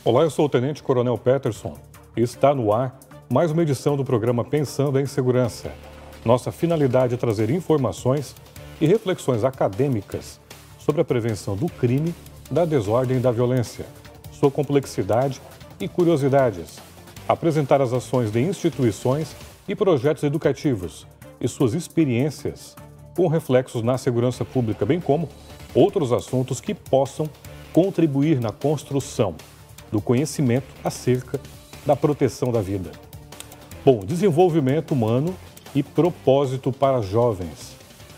Olá, eu sou o Tenente Coronel Peterson e está no ar mais uma edição do programa Pensando em Segurança. Nossa finalidade é trazer informações e reflexões acadêmicas sobre a prevenção do crime, da desordem e da violência, sua complexidade e curiosidades, apresentar as ações de instituições e projetos educativos e suas experiências com reflexos na segurança pública, bem como outros assuntos que possam contribuir na construção do conhecimento acerca da proteção da vida. Bom, desenvolvimento humano e propósito para jovens.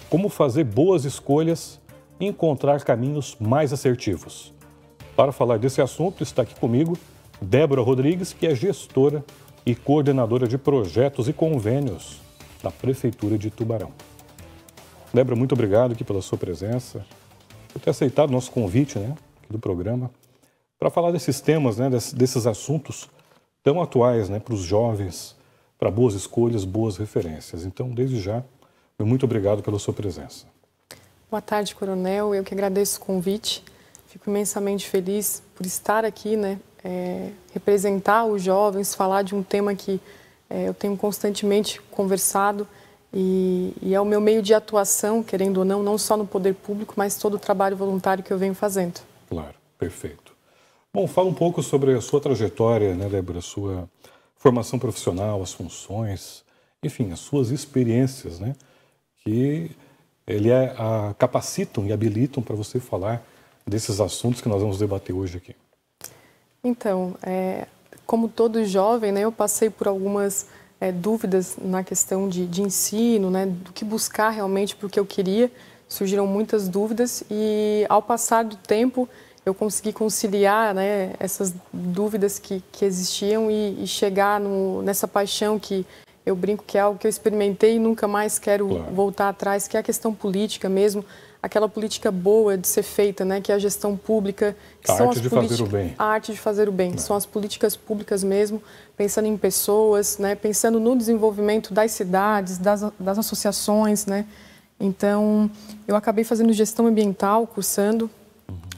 Como fazer boas escolhas e encontrar caminhos mais assertivos. Para falar desse assunto, está aqui comigo Débora Rodrigues, que é gestora e coordenadora de projetos e convênios da Prefeitura de Tubarão. Débora, muito obrigado aqui pela sua presença, por ter aceitado o nosso convite, aqui do programa, para falar desses temas, desses assuntos tão atuais, para os jovens, para boas escolhas, boas referências. Então, desde já, muito obrigado pela sua presença. Boa tarde, Coronel. Eu que agradeço o convite. Fico imensamente feliz por estar aqui, representar os jovens, falar de um tema que eu tenho constantemente conversado e é o meu meio de atuação, querendo ou não, não só no poder público, mas todo o trabalho voluntário que eu venho fazendo. Claro, perfeito. Bom, fala um pouco sobre a sua trajetória, Débora, a sua formação profissional, as funções, enfim, as suas experiências, que capacitam e habilitam para você falar desses assuntos que nós vamos debater hoje aqui. Então, como todo jovem, eu passei por algumas dúvidas na questão de ensino, do que buscar realmente para o que eu queria. Surgiram muitas dúvidas e, ao passar do tempo, eu consegui conciliar essas dúvidas que existiam e chegar nessa paixão que eu brinco que é algo que eu experimentei e nunca mais quero voltar atrás, que é a questão política mesmo, aquela política boa de ser feita, que é a gestão pública. Que a arte de fazer o bem. A arte de fazer o bem. São as políticas públicas mesmo, pensando em pessoas, pensando no desenvolvimento das cidades, das associações, Então, eu acabei fazendo gestão ambiental, cursando,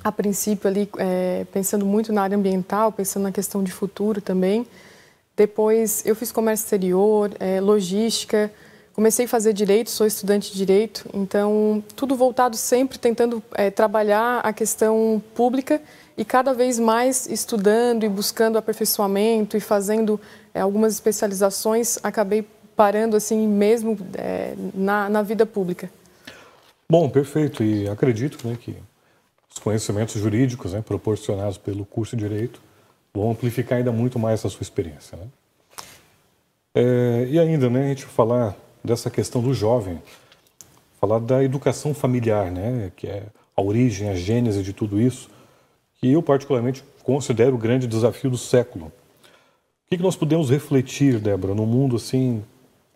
a princípio ali, pensando muito na área ambiental, pensando na questão de futuro também. Depois, eu fiz comércio exterior, logística, comecei a fazer direito, sou estudante de direito, então, tudo voltado sempre tentando trabalhar a questão pública e cada vez mais estudando e buscando aperfeiçoamento e fazendo algumas especializações, acabei parando assim mesmo na vida pública. Bom, perfeito. E acredito que os conhecimentos jurídicos proporcionados pelo curso de Direito vão amplificar ainda muito mais essa sua experiência. E ainda, a gente falar dessa questão do jovem, falar da educação familiar, que é a origem, a gênese de tudo isso, que eu particularmente considero o grande desafio do século. O que nós podemos refletir, Débora, num mundo assim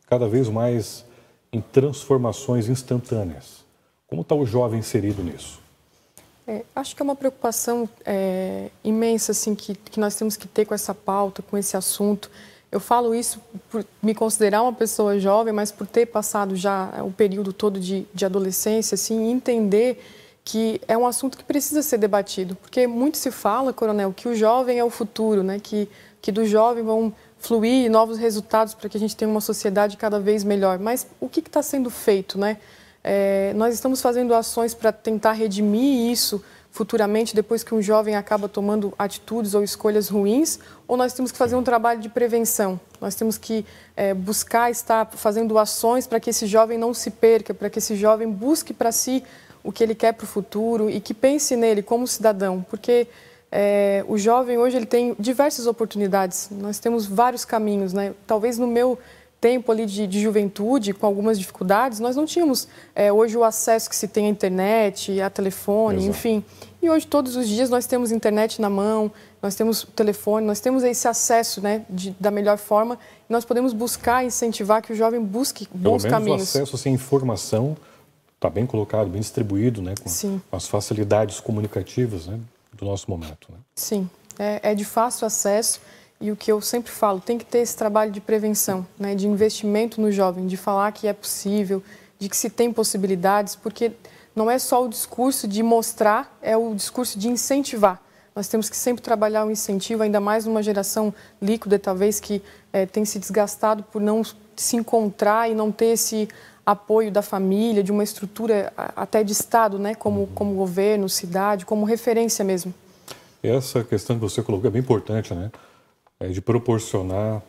cada vez mais em transformações instantâneas? Como está o jovem inserido nisso? Acho que é uma preocupação imensa assim, que nós temos que ter com essa pauta, com esse assunto. Eu falo isso por me considerar uma pessoa jovem, mas por ter passado já o período todo de adolescência, assim, entender que é um assunto que precisa ser debatido. Porque muito se fala, Coronel, que o jovem é o futuro, que do jovem vão fluir novos resultados para que a gente tenha uma sociedade cada vez melhor. Mas o que está sendo feito, nós estamos fazendo ações para tentar redimir isso futuramente, depois que um jovem acaba tomando atitudes ou escolhas ruins, ou nós temos que fazer um trabalho de prevenção? Nós temos que buscar estar fazendo ações para que esse jovem não se perca, para que esse jovem busque para si o que ele quer para o futuro e que pense nele como cidadão, porque o jovem hoje ele tem diversas oportunidades, nós temos vários caminhos, Talvez no meu tempo ali de juventude, com algumas dificuldades, nós não tínhamos hoje o acesso que se tem à internet, a telefone, Exato. Enfim. E hoje, todos os dias, nós temos internet na mão, nós temos telefone, nós temos esse acesso da melhor forma e nós podemos buscar, incentivar que o jovem busque bons caminhos. Pelo menos o acesso à informação está bem colocado, bem distribuído, com as facilidades comunicativas do nosso momento. Sim, é de fácil acesso. E o que eu sempre falo, tem que ter esse trabalho de prevenção, de investimento no jovem, de falar que é possível, de que se tem possibilidades, porque não é só o discurso de mostrar, é o discurso de incentivar. Nós temos que sempre trabalhar o incentivo, ainda mais numa geração líquida, talvez, que tem se desgastado por não se encontrar e não ter esse apoio da família, de uma estrutura até de Estado, né? Como governo, cidade, como referência mesmo. Essa questão que você colocou é bem importante, né? De proporcionar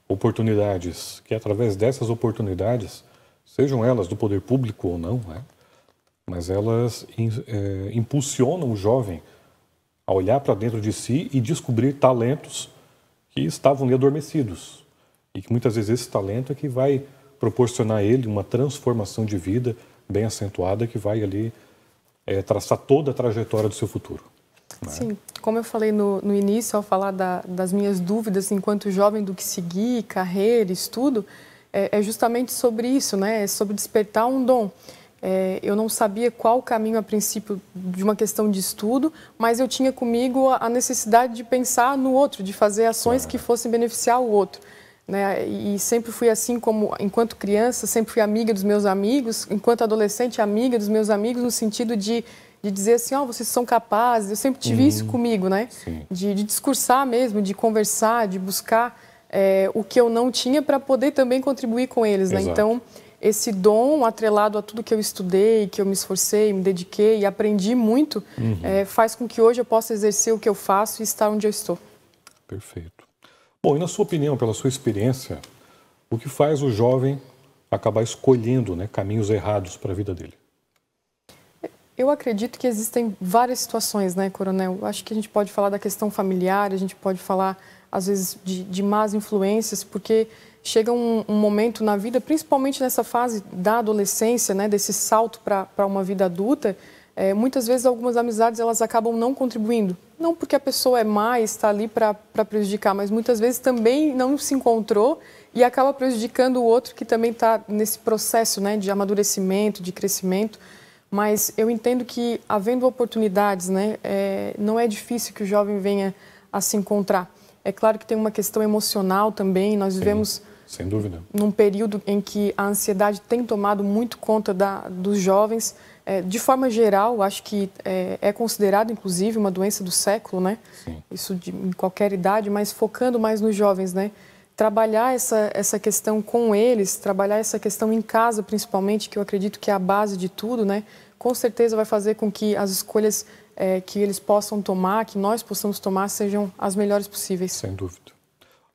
oportunidades, que através dessas oportunidades, sejam elas do poder público ou não, né? Mas elas impulsionam o jovem a olhar para dentro de si e descobrir talentos que estavam ali adormecidos. E que muitas vezes esse talento é que vai proporcionar a ele uma transformação de vida bem acentuada que vai ali traçar toda a trajetória do seu futuro. Né? Sim, como eu falei no início, ao falar das minhas dúvidas enquanto jovem do que seguir, carreira, estudo, é justamente sobre isso, né? É sobre despertar um dom. Eu não sabia qual o caminho a princípio de uma questão de estudo, mas eu tinha comigo a necessidade de pensar no outro, de fazer ações que fossem beneficiar o outro. Né? E sempre fui assim, como enquanto criança, sempre fui amiga dos meus amigos, enquanto adolescente, amiga dos meus amigos, no sentido de dizer assim, vocês são capazes. Eu sempre tive isso comigo, né? De discursar mesmo, de conversar, de buscar o que eu não tinha para poder também contribuir com eles. Né? Então, esse dom atrelado a tudo que eu estudei, que eu me esforcei, me dediquei e aprendi muito, faz com que hoje eu possa exercer o que eu faço e estar onde eu estou. Perfeito. Bom, e na sua opinião, pela sua experiência, o que faz o jovem acabar escolhendo, né, caminhos errados para a vida dele? Eu acredito que existem várias situações, né, Coronel? Eu acho que a gente pode falar da questão familiar, a gente pode falar, às vezes, de más influências, porque chega um momento na vida, principalmente nessa fase da adolescência, né, desse salto para uma vida adulta, muitas vezes algumas amizades elas acabam não contribuindo. Não porque a pessoa é má e está ali para prejudicar, mas muitas vezes também não se encontrou e acaba prejudicando o outro que também está nesse processo, né, de amadurecimento, de crescimento. Mas eu entendo que, havendo oportunidades, né, não é difícil que o jovem venha a se encontrar. É claro que tem uma questão emocional também. Nós vivemos, sem dúvida, num período em que a ansiedade tem tomado muito conta dos jovens. De forma geral, acho que é considerado, inclusive, uma doença do século, né? Sim. Isso em qualquer idade, mas focando mais nos jovens, né? Trabalhar essa questão com eles, trabalhar essa questão em casa, principalmente, que eu acredito que é a base de tudo, né? Com certeza vai fazer com que as escolhas que eles possam tomar, que nós possamos tomar, sejam as melhores possíveis. Sem dúvida.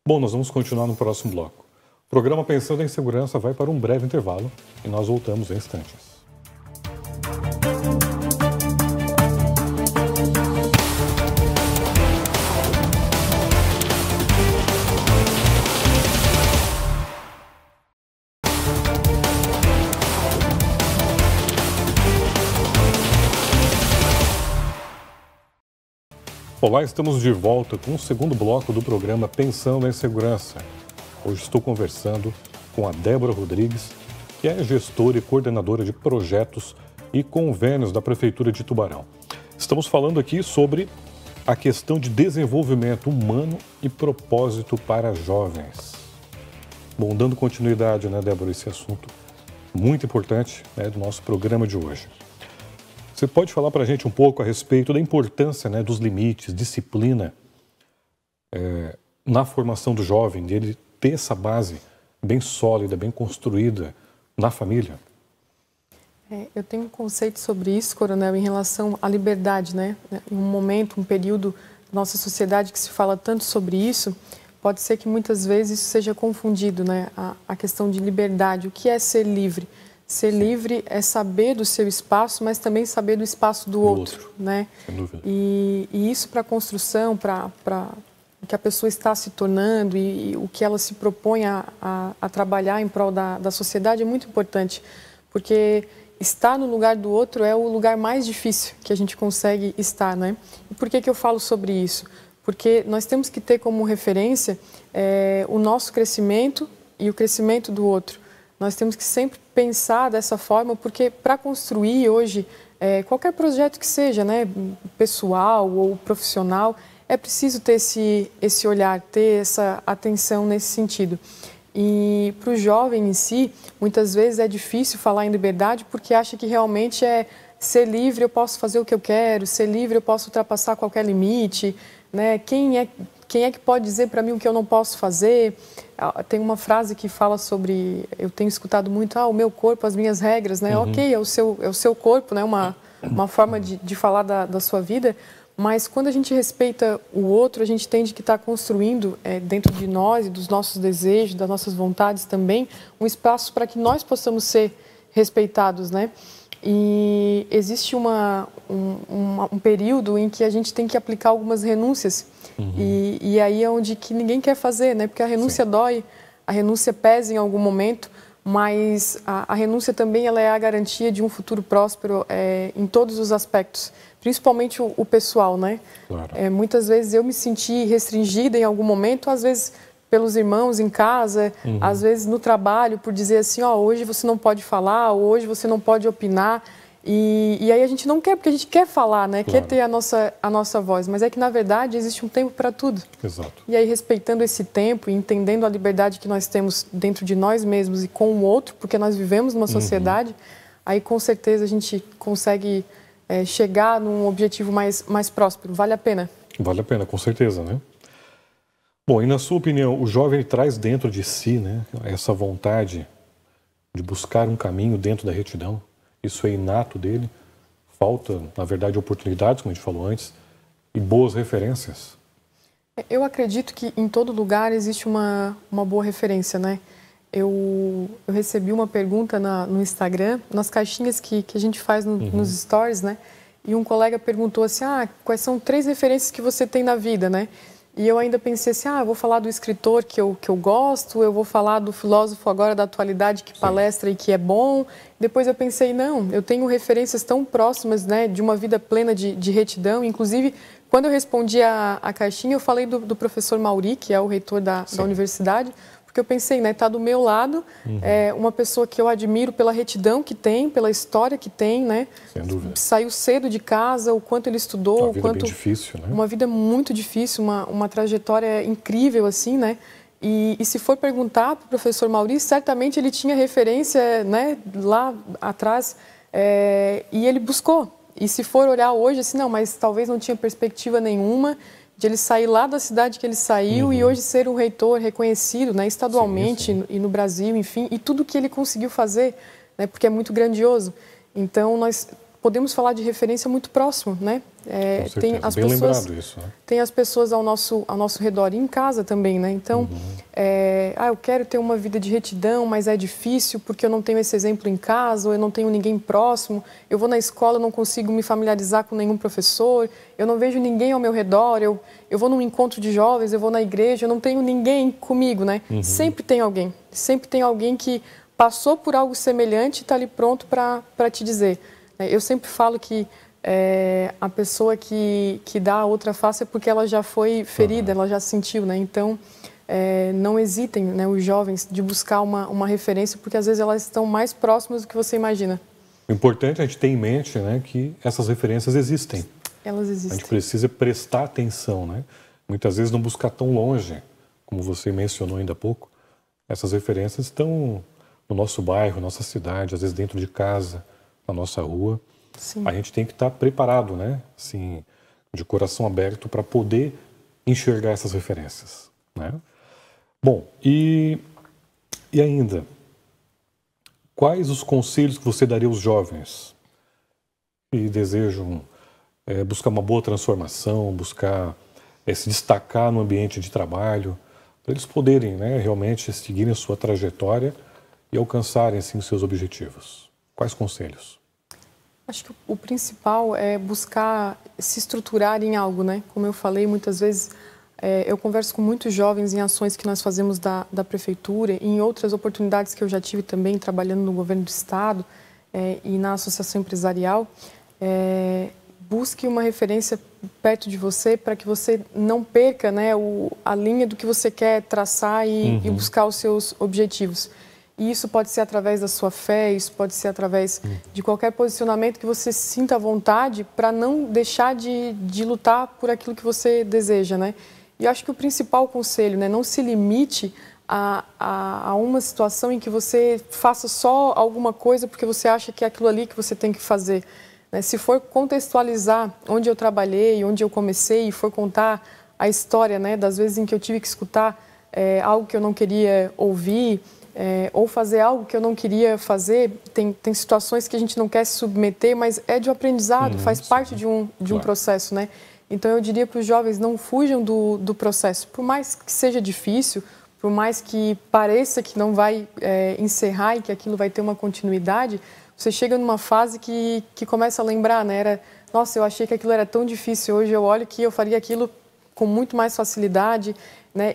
Bom, nós vamos continuar no próximo bloco. O programa Pensando em Segurança vai para um breve intervalo e nós voltamos em instantes. Olá, estamos de volta com o segundo bloco do programa Pensando em Segurança. Hoje estou conversando com a Débora Rodrigues, que é gestora e coordenadora de projetos e convênios da Prefeitura de Tubarão. Estamos falando aqui sobre a questão de desenvolvimento humano e propósito para jovens. Bom, dando continuidade, né, Débora, a esse assunto muito importante, né, do nosso programa de hoje. Você pode falar para a gente um pouco a respeito da importância, né, dos limites, disciplina na formação do jovem, dele ter essa base bem sólida, bem construída na família? Eu tenho um conceito sobre isso, Coronel, em relação à liberdade, né? Em um momento, um período da nossa sociedade que se fala tanto sobre isso, pode ser que muitas vezes isso seja confundido, né? A questão de liberdade, o que é ser livre? Ser livre é saber do seu espaço, mas também saber do espaço do outro, né? Sem dúvida. E isso para a construção, para o que a pessoa está se tornando e o que ela se propõe a trabalhar em prol da sociedade é muito importante, porque estar no lugar do outro é o lugar mais difícil que a gente consegue estar, né? E por que eu falo sobre isso? Porque nós temos que ter como referência o nosso crescimento e o crescimento do outro. Nós temos que sempre pensar dessa forma, porque para construir hoje qualquer projeto que seja, né, pessoal ou profissional, é preciso ter esse olhar, ter essa atenção nesse sentido. E para o jovem em si, muitas vezes é difícil falar em liberdade porque acha que realmente é ser livre, eu posso fazer o que eu quero, ser livre, eu posso ultrapassar qualquer limite, né? Quem é que pode dizer para mim o que eu não posso fazer? Tem uma frase que fala sobre, eu tenho escutado muito, o meu corpo, as minhas regras, né? Ok, é o seu corpo, né? Uma forma de falar da sua vida, mas quando a gente respeita o outro, a gente tende que estar construindo dentro de nós e dos nossos desejos, das nossas vontades também, um espaço para que nós possamos ser respeitados, né? E existe um período em que a gente tem que aplicar algumas renúncias. E aí é onde que ninguém quer fazer, né? Porque a renúncia dói, a renúncia pesa em algum momento, mas a renúncia também ela é a garantia de um futuro próspero em todos os aspectos, principalmente o pessoal, né? Claro. Muitas vezes eu me senti restringida em algum momento, às vezes pelos irmãos em casa, às vezes no trabalho, por dizer assim, hoje você não pode falar, hoje você não pode opinar. E aí a gente não quer, porque a gente quer falar, né? Claro. Quer ter a nossa voz, mas é que na verdade existe um tempo para tudo. Exato. E aí respeitando esse tempo e entendendo a liberdade que nós temos dentro de nós mesmos e com o outro, porque nós vivemos numa sociedade, aí com certeza a gente consegue chegar num objetivo mais próspero. Vale a pena? Vale a pena, com certeza, né? Bom, e na sua opinião, o jovem ele traz dentro de si, né, essa vontade de buscar um caminho dentro da retidão? Isso é inato dele? Falta, na verdade, oportunidades, como a gente falou antes, e boas referências? Eu acredito que em todo lugar existe uma boa referência, né? Eu recebi uma pergunta no Instagram, nas caixinhas que a gente faz nos stories, né? E um colega perguntou assim, quais são 3 referências que você tem na vida, né? E eu ainda pensei assim, eu vou falar do escritor que eu gosto, eu vou falar do filósofo agora da atualidade que palestra e que é bom. Depois eu pensei, não, eu tenho referências tão próximas, né, de uma vida plena de retidão. Inclusive, quando eu respondi a caixinha, eu falei do professor Mauri, que é o reitor da universidade, porque eu pensei, né, tá do meu lado, uma pessoa que eu admiro pela retidão que tem, pela história que tem, né? Sem dúvida. Saiu cedo de casa, o quanto ele estudou, Uma vida bem difícil, né? Uma vida muito difícil, uma trajetória incrível, assim, né? E se for perguntar para o professor Maurício, certamente ele tinha referência, né, lá atrás, e ele buscou. E se for olhar hoje, assim, não, mas talvez não tinha perspectiva nenhuma de ele sair lá da cidade que ele saiu e hoje ser um reitor reconhecido, né, estadualmente e no Brasil, enfim, e tudo que ele conseguiu fazer, né, porque é muito grandioso. Então, nós podemos falar de referência muito próximo, né? Tem as bem pessoas, lembrado isso, né? Tem as pessoas ao nosso redor e em casa também, né? Então, eu quero ter uma vida de retidão, mas é difícil porque eu não tenho esse exemplo em casa, ou eu não tenho ninguém próximo, eu vou na escola, não consigo me familiarizar com nenhum professor, eu não vejo ninguém ao meu redor, eu vou num encontro de jovens, eu vou na igreja, eu não tenho ninguém comigo, né? Sempre tem alguém que passou por algo semelhante e está ali pronto para te dizer. Eu sempre falo que a pessoa que dá a outra face é porque ela já foi ferida, ela já sentiu, né? Então, não hesitem, né, os jovens, de buscar uma referência, porque às vezes elas estão mais próximas do que você imagina. O importante é a gente ter em mente, né, que essas referências existem. Elas existem. A gente precisa prestar atenção, né? Muitas vezes não buscar tão longe, como você mencionou ainda há pouco. Essas referências estão no nosso bairro, nossa cidade, às vezes dentro de casa, na nossa rua. Sim. A gente tem que estar preparado, né? Assim, de coração aberto para poder enxergar essas referências, né? Bom, e ainda, quais os conselhos que você daria aos jovens que desejam buscar uma boa transformação, buscar se destacar no ambiente de trabalho, para eles poderem, né, realmente seguirem a sua trajetória e alcançarem, assim, os seus objetivos? Quais conselhos? Acho que o principal é buscar se estruturar em algo, né? Como eu falei, muitas vezes eu converso com muitos jovens em ações que nós fazemos da prefeitura e em outras oportunidades que eu já tive também trabalhando no governo do estado e na associação empresarial. Busque uma referência perto de você para que você não perca, né, a linha do que você quer traçar e buscar os seus objetivos. E isso pode ser através da sua fé, isso pode ser através de qualquer posicionamento que você sinta à vontade para não deixar de lutar por aquilo que você deseja, né? E eu acho que o principal conselho, né, não se limite a uma situação em que você faça só alguma coisa porque você acha que é aquilo ali que você tem que fazer. Se for contextualizar onde eu trabalhei, onde eu comecei, e for contar a história, das vezes em que eu tive que escutar algo que eu não queria ouvir, ou fazer algo que eu não queria fazer, tem situações que a gente não quer se submeter, mas é de um aprendizado, faz parte de um processo, Então, eu diria para os jovens, não fujam do processo. Por mais que seja difícil, por mais que pareça que não vai encerrar e que aquilo vai ter uma continuidade, você chega numa fase que começa a lembrar, nossa, eu achei que aquilo era tão difícil, hoje eu olho que eu faria aquilo com muito mais facilidade,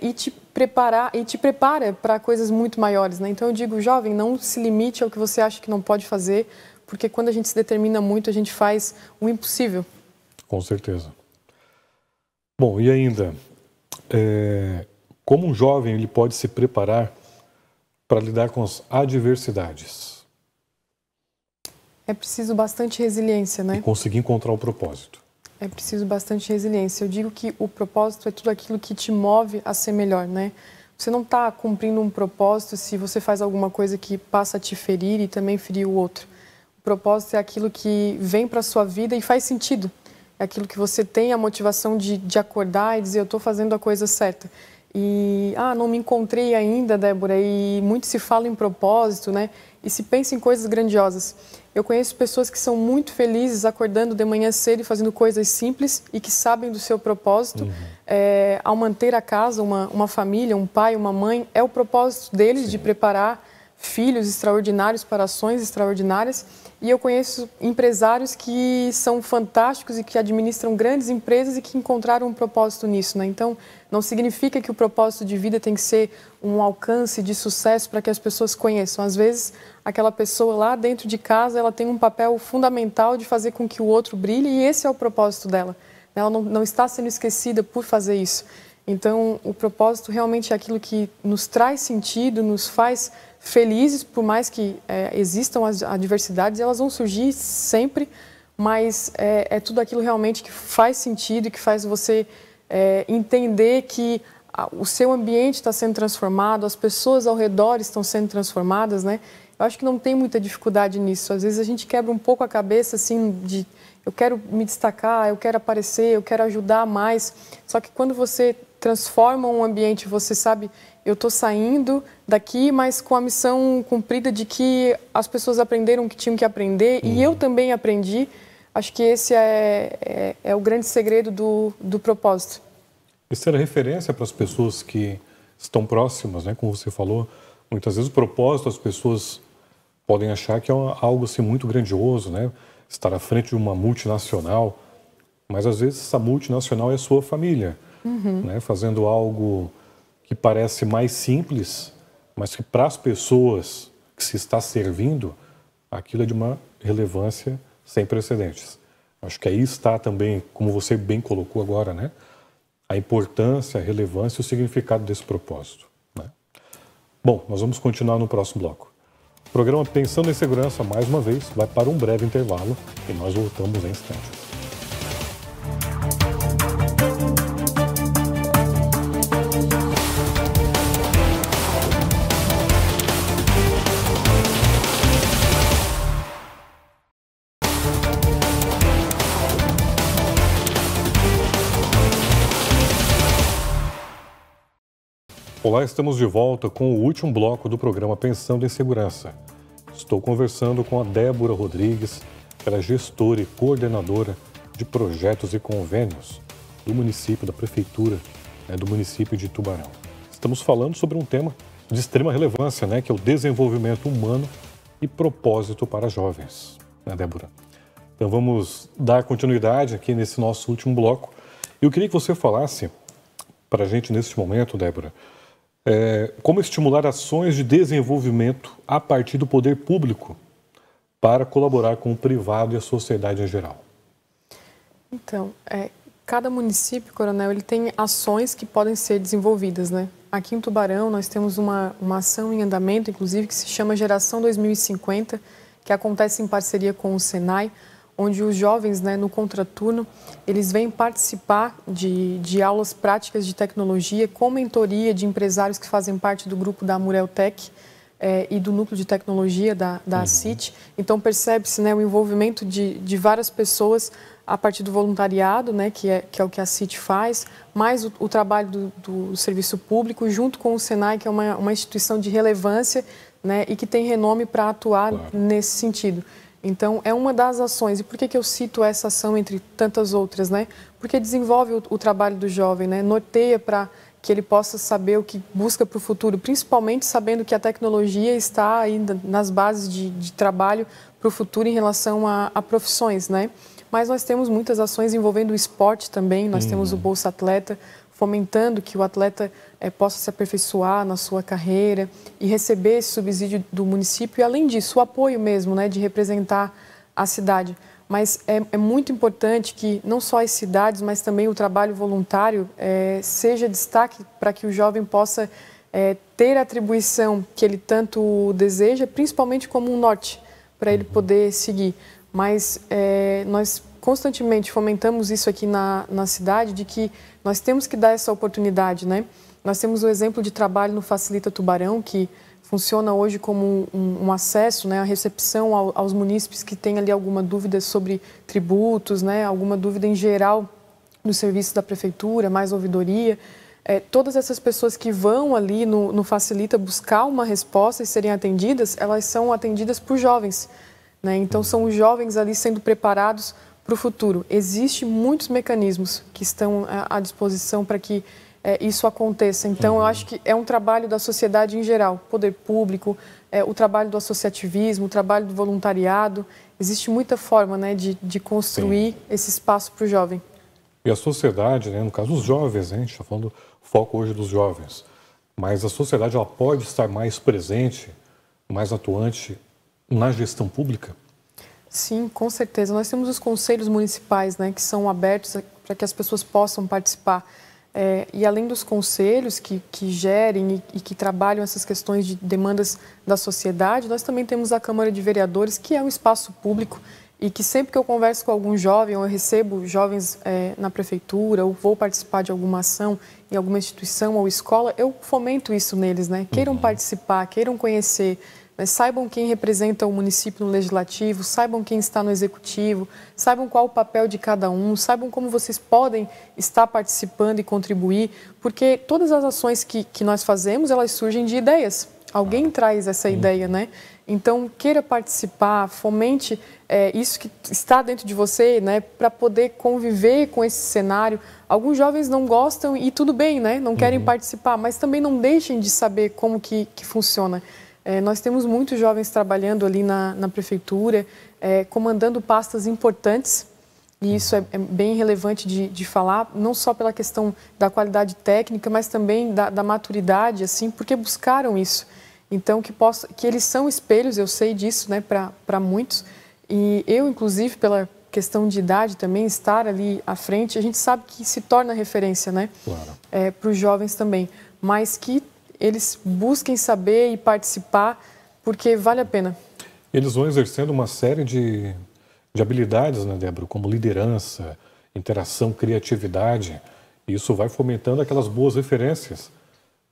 e te prepara para coisas muito maiores, Então, eu digo, jovem, não se limite ao que você acha que não pode fazer, porque quando a gente se determina muito, a gente faz o impossível. Com certeza. Bom, e ainda, como um jovem ele pode se preparar para lidar com as adversidades? É preciso bastante resiliência, E conseguir encontrar o propósito. É preciso bastante resiliência. Eu digo que o propósito é tudo aquilo que te move a ser melhor, Você não está cumprindo um propósito se você faz alguma coisa que passa a te ferir e também ferir o outro. O propósito é aquilo que vem para a sua vida e faz sentido. É aquilo que você tem a motivação de acordar e dizer, eu estou fazendo a coisa certa. E, não me encontrei ainda, Débora, e muito se fala em propósito, E se pensa em coisas grandiosas. Eu conheço pessoas que são muito felizes acordando de manhã cedo e fazendo coisas simples e que sabem do seu propósito. Ao manter a casa, uma família, um pai, uma mãe, é o propósito deles de preparar filhos extraordinários para ações extraordinárias. E eu conheço empresários que são fantásticos e que administram grandes empresas e que encontraram um propósito nisso, Então, não significa que o propósito de vida tem que ser um alcance de sucesso para que as pessoas conheçam. Às vezes, aquela pessoa lá dentro de casa, ela tem um papel fundamental de fazer com que o outro brilhe e esse é o propósito dela. Ela não está sendo esquecida por fazer isso. Então, o propósito realmente é aquilo que nos traz sentido, nos faz felizes, por mais que existam as adversidades, elas vão surgir sempre, mas é tudo aquilo realmente que faz sentido e que faz você entender que o seu ambiente está sendo transformado, as pessoas ao redor estão sendo transformadas, Eu acho que não tem muita dificuldade nisso. Às vezes a gente quebra um pouco a cabeça, assim, de eu quero me destacar, eu quero aparecer, eu quero ajudar mais. Só que quando você transforma um ambiente, você sabe, eu estou saindo daqui, mas com a missão cumprida de que as pessoas aprenderam o que tinham que aprender e eu também aprendi. Acho que esse é o grande segredo do propósito. E ser referência para as pessoas que estão próximas, Como você falou, muitas vezes o propósito as pessoas podem achar que é algo assim, muito grandioso, Estar à frente de uma multinacional, mas às vezes essa multinacional é a sua família, Fazendo algo que parece mais simples, mas que para as pessoas que se está servindo, aquilo é de uma relevância sem precedentes. Acho que aí está também, como você bem colocou agora, a importância, a relevância e o significado desse propósito. Bom, nós vamos continuar no próximo bloco. O programa Pensando em Segurança, mais uma vez, vai para um breve intervalo e nós voltamos em instantes. Olá, estamos de volta com o último bloco do programa Pensando em Segurança. Estou conversando com a Débora Rodrigues, ela é gestora e coordenadora de projetos e convênios do município, da prefeitura, do município de Tubarão. Estamos falando sobre um tema de extrema relevância, que é o desenvolvimento humano e propósito para jovens, Débora? Então vamos dar continuidade aqui nesse nosso último bloco. Eu queria que você falasse para a gente nesse momento, Débora, como estimular ações de desenvolvimento a partir do poder público para colaborar com o privado e a sociedade em geral. Então, cada município, Coronel, ele tem ações que podem ser desenvolvidas, Aqui em Tubarão nós temos uma ação em andamento, inclusive, que se chama Geração 2050, que acontece em parceria com o Senai, onde os jovens, né, no contraturno, eles vêm participar de aulas práticas de tecnologia com mentoria de empresários que fazem parte do grupo da Mureltec e do núcleo de tecnologia da ACIT. Então, percebe-se, né, o envolvimento de várias pessoas a partir do voluntariado, né, que é o que a ACIT faz, mais o trabalho do serviço público, junto com o Senai, que é uma instituição de relevância, né, e que tem renome para atuar nesse sentido. Então, é uma das ações. E por que eu cito essa ação entre tantas outras, né? Porque desenvolve o trabalho do jovem, né? Norteia para que ele possa saber o que busca para o futuro, principalmente sabendo que a tecnologia está ainda nas bases de trabalho para o futuro em relação a profissões, né? Mas nós temos muitas ações envolvendo o esporte também, nós temos o Bolsa Atleta, fomentando que o atleta possa se aperfeiçoar na sua carreira e receber esse subsídio do município. E, além disso, o apoio mesmo, né, de representar a cidade. Mas é muito importante que não só as cidades, mas também o trabalho voluntário seja destaque para que o jovem possa ter a atribuição que ele tanto deseja, principalmente como um norte, para ele poder seguir. Mas nós constantemente fomentamos isso aqui na cidade, de que nós temos que dar essa oportunidade, né? Nós temos o exemplo de trabalho no Facilita Tubarão, que funciona hoje como um acesso, né, a recepção aos munícipes que têm ali alguma dúvida sobre tributos, né, alguma dúvida em geral nos serviços da prefeitura, mais ouvidoria. Todas essas pessoas que vão ali no Facilita buscar uma resposta e serem atendidas, elas são atendidas por jovens, né? Então, são os jovens ali sendo preparados para o futuro. Existem muitos mecanismos que estão à disposição para que isso aconteça. Então, eu acho que é um trabalho da sociedade em geral, poder público, o trabalho do associativismo, o trabalho do voluntariado. Existe muita forma, né, de construir esse espaço para o jovem. E a sociedade, né, no caso os jovens, né, a gente está falando foco hoje dos jovens, mas a sociedade ela pode estar mais presente, mais atuante na gestão pública? Sim, com certeza. Nós temos os conselhos municipais, né, que são abertos para que as pessoas possam participar. E além dos conselhos que gerem e que trabalham essas questões de demandas da sociedade, nós também temos a Câmara de Vereadores, que é um espaço público e que sempre que eu converso com algum jovem, ou eu recebo jovens na prefeitura, ou vou participar de alguma ação em alguma instituição ou escola, eu fomento isso neles, né? Queiram participar, queiram conhecer, saibam quem representa o município no legislativo, saibam quem está no executivo, saibam qual o papel de cada um, saibam como vocês podem estar participando e contribuir, porque todas as ações que nós fazemos, elas surgem de ideias. Alguém traz essa ideia, né? Então, queira participar, fomente isso que está dentro de você, né, para poder conviver com esse cenário. Alguns jovens não gostam e tudo bem, né? Não querem participar, mas também não deixem de saber como que funciona. Nós temos muitos jovens trabalhando ali na prefeitura, comandando pastas importantes, e isso é bem relevante de falar, não só pela questão da qualidade técnica, mas também da maturidade, assim, porque buscaram isso. Então, que eles são espelhos, eu sei disso, né, para muitos, e eu, inclusive, pela questão de idade também, estar ali à frente, a gente sabe que se torna referência, né, claro, para os jovens também, mas que eles busquem saber e participar, porque vale a pena. Eles vão exercendo uma série de habilidades, né, Débora, como liderança, interação, criatividade, e isso vai fomentando aquelas boas referências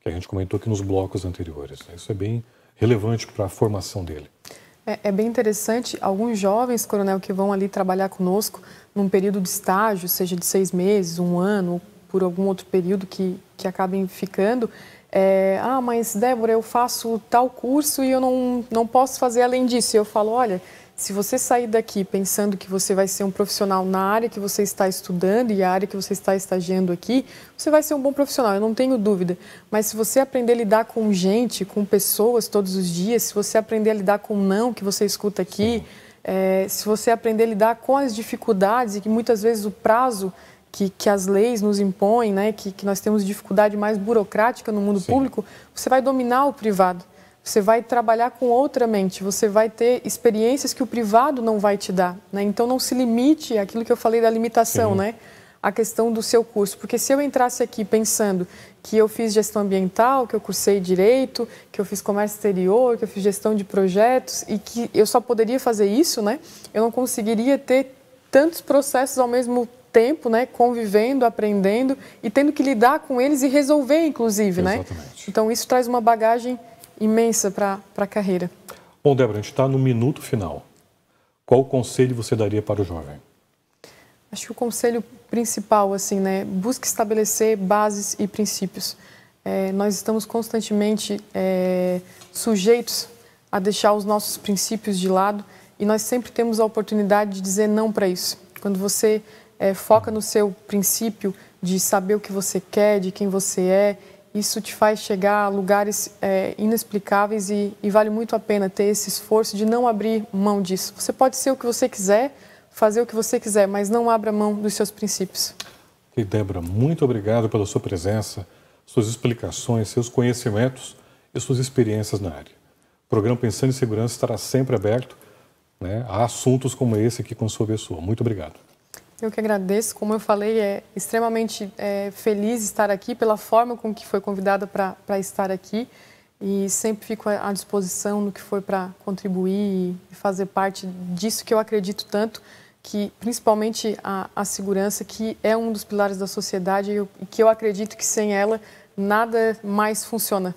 que a gente comentou aqui nos blocos anteriores. Isso é bem relevante para a formação dele. É bem interessante, alguns jovens, coronel, que vão ali trabalhar conosco num período de estágio, seja de 6 meses, 1 ano, ou por algum outro período que acabem ficando, mas Débora, eu faço tal curso e eu não posso fazer além disso. E eu falo, olha, se você sair daqui pensando que você vai ser um profissional na área que você está estudando e a área que você está estagiando aqui, você vai ser um bom profissional, eu não tenho dúvida. Mas se você aprender a lidar com gente, com pessoas todos os dias, se você aprender a lidar com o não que você escuta aqui, se você aprender a lidar com as dificuldades e que muitas vezes o prazo que as leis nos impõem, né, que nós temos dificuldade mais burocrática no mundo público, você vai dominar o privado. Você vai trabalhar com outra mente, você vai ter experiências que o privado não vai te dar, né? Então, não se limite àquilo que eu falei da limitação, né? A questão do seu curso. Porque se eu entrasse aqui pensando que eu fiz gestão ambiental, que eu cursei direito, que eu fiz comércio exterior, que eu fiz gestão de projetos e que eu só poderia fazer isso, né? Eu não conseguiria ter tantos processos ao mesmo tempo, né, convivendo, aprendendo e tendo que lidar com eles e resolver, inclusive, Exatamente. né? Então, isso traz uma bagagem imensa para a carreira. Bom, Débora, a gente está no minuto final. Qual conselho você daria para o jovem? Acho que o conselho principal, assim, né, busque estabelecer bases e princípios. Nós estamos constantemente sujeitos a deixar os nossos princípios de lado e nós sempre temos a oportunidade de dizer não para isso. Quando você foca no seu princípio de saber o que você quer, de quem você é, isso te faz chegar a lugares inexplicáveis e vale muito a pena ter esse esforço de não abrir mão disso. Você pode ser o que você quiser, fazer o que você quiser, mas não abra mão dos seus princípios. E Débora, muito obrigado pela sua presença, suas explicações, seus conhecimentos e suas experiências na área. O programa Pensando em Segurança estará sempre aberto, né, a assuntos como esse aqui com sua pessoa. Muito obrigado. Eu que agradeço. Como eu falei, é extremamente feliz estar aqui pela forma com que foi convidada para estar aqui e sempre fico à disposição no que for para contribuir e fazer parte disso que eu acredito tanto, que principalmente a segurança, que é um dos pilares da sociedade e que eu acredito que sem ela nada mais funciona.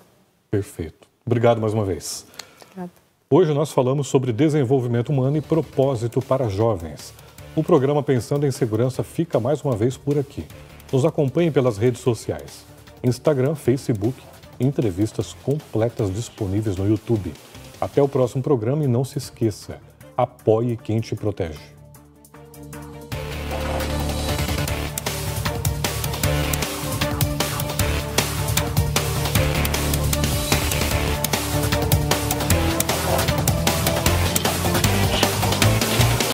Perfeito. Obrigado mais uma vez. Obrigada. Hoje nós falamos sobre desenvolvimento humano e propósito para jovens. O programa Pensando em Segurança fica mais uma vez por aqui. Nos acompanhe pelas redes sociais. Instagram, Facebook, entrevistas completas disponíveis no YouTube. Até o próximo programa e não se esqueça, apoie quem te protege.